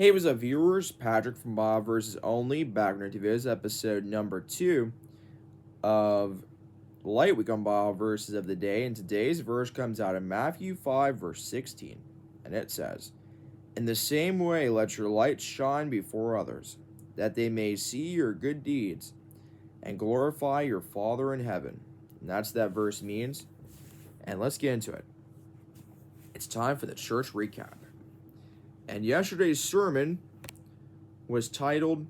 Hey, what's up, viewers? Patrick from Bob vs. Only, back on TV's episode number 2 of Light Week on Bob verses of the day. And today's verse comes out of Matthew 5, verse 16. And it says, "In the same way, let your light shine before others, that they may see your good deeds and glorify your Father in heaven." And that's that verse means. And let's get into it. It's time for the church recap. And yesterday's sermon was titled,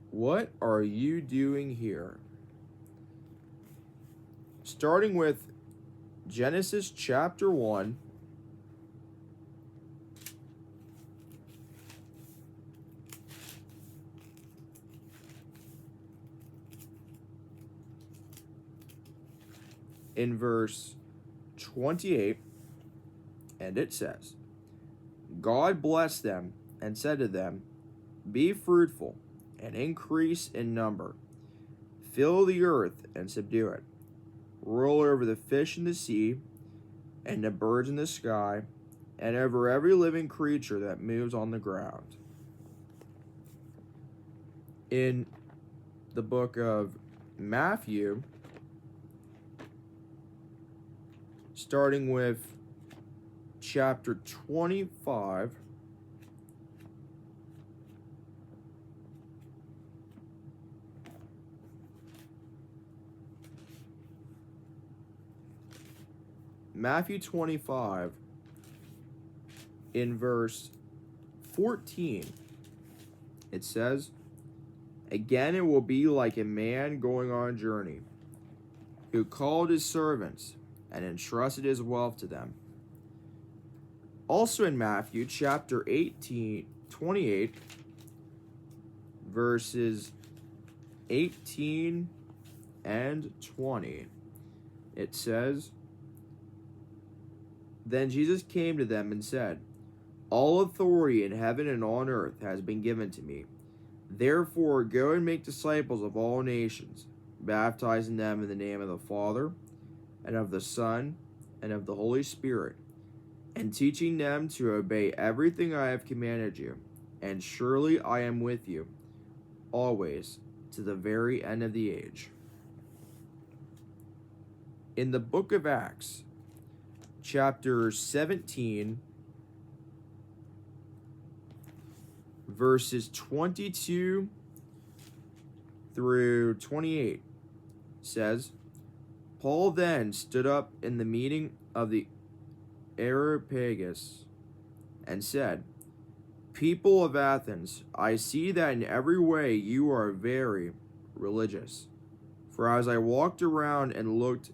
"What are you doing here?" Starting with Genesis chapter 1, in verse 28, and it says, "God blessed them and said to them, be fruitful and increase in number. Fill the earth and subdue it. Rule over the fish in the sea and the birds in the sky and over every living creature that moves on the ground." In the book of Matthew, starting with chapter 25, Matthew 25, in verse 14, it says, "Again it will be like a man going on a journey, who called his servants and entrusted his wealth to them." Also in Matthew chapter 18, 28, verses 18 and 20, it says, "Then Jesus came to them and said, all authority in heaven and on earth has been given to me. Therefore go and make disciples of all nations, baptizing them in the name of the Father, and of the Son, and of the Holy Spirit, and teaching them to obey everything I have commanded you. And surely I am with you always, to the very end of the age." In the book of Acts, chapter 17, verses 22 through 28, says, "Paul then stood up in the meeting of the Areopagus and said, people of Athens, I see that in every way you are very religious. For as I walked around and looked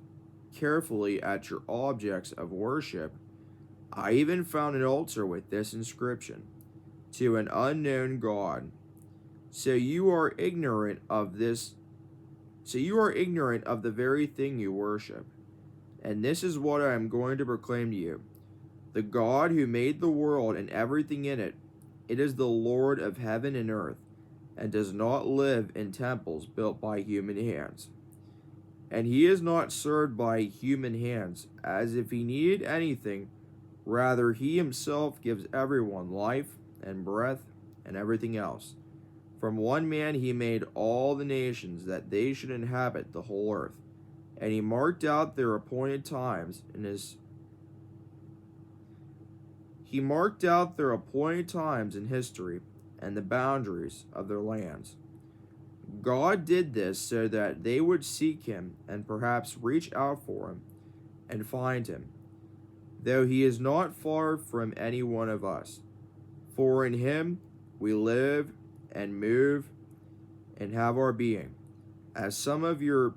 carefully at your objects of worship, I even found an altar with this inscription, to an unknown God. So you are ignorant of this. So you are ignorant of the very thing you worship. And this is what I am going to proclaim to you. The God who made the world and everything in it, it is the Lord of heaven and earth, and does not live in temples built by human hands. And he is not served by human hands, as if he needed anything. Rather, he himself gives everyone life and breath and everything else. From one man he made all the nations, that they should inhabit the whole earth. And he marked out their appointed times in history and the boundaries of their lands. God did this so that they would seek him and perhaps reach out for him and find him, though he is not far from any one of us. For in him we live and move and have our being. As some of your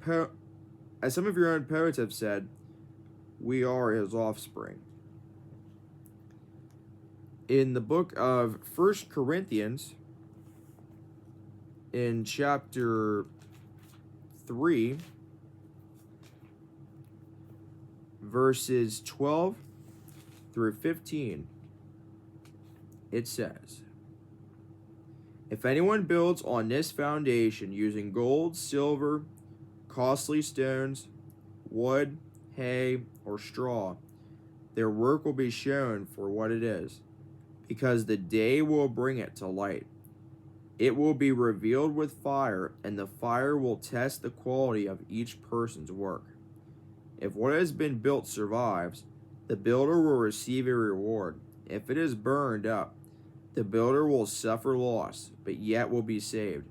own poets have said, we are his offspring." In the book of 1 Corinthians, in chapter 3, verses 12 through 15, it says, "If anyone builds on this foundation using gold, silver, costly stones, wood, hay, or straw, Their work will be shown for what it is, because the day will bring it to light. It will be revealed with fire, and the fire will test the quality of each person's work. If what has been built survives, the builder will receive a reward. If it is burned up, the builder will suffer loss, but yet will be saved,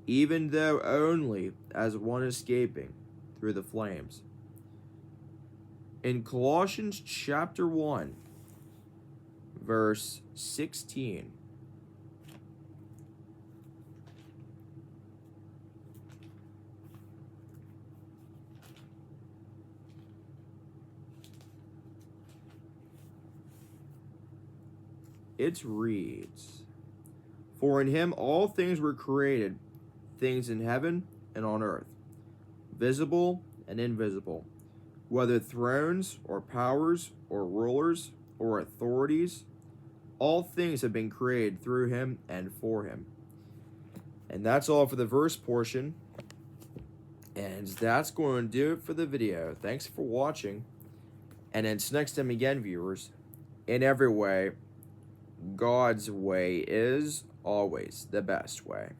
even though only as one escaping through the flames. In Colossians chapter 1, verse 16, it reads, "For in him all things were created, things in heaven and on earth, visible and invisible, whether thrones or powers or rulers or authorities, all things have been created through him and for him." And that's all for the verse portion. And that's going to do it for the video. Thanks for watching. And until next time again, viewers, in every way, God's way is always the best way.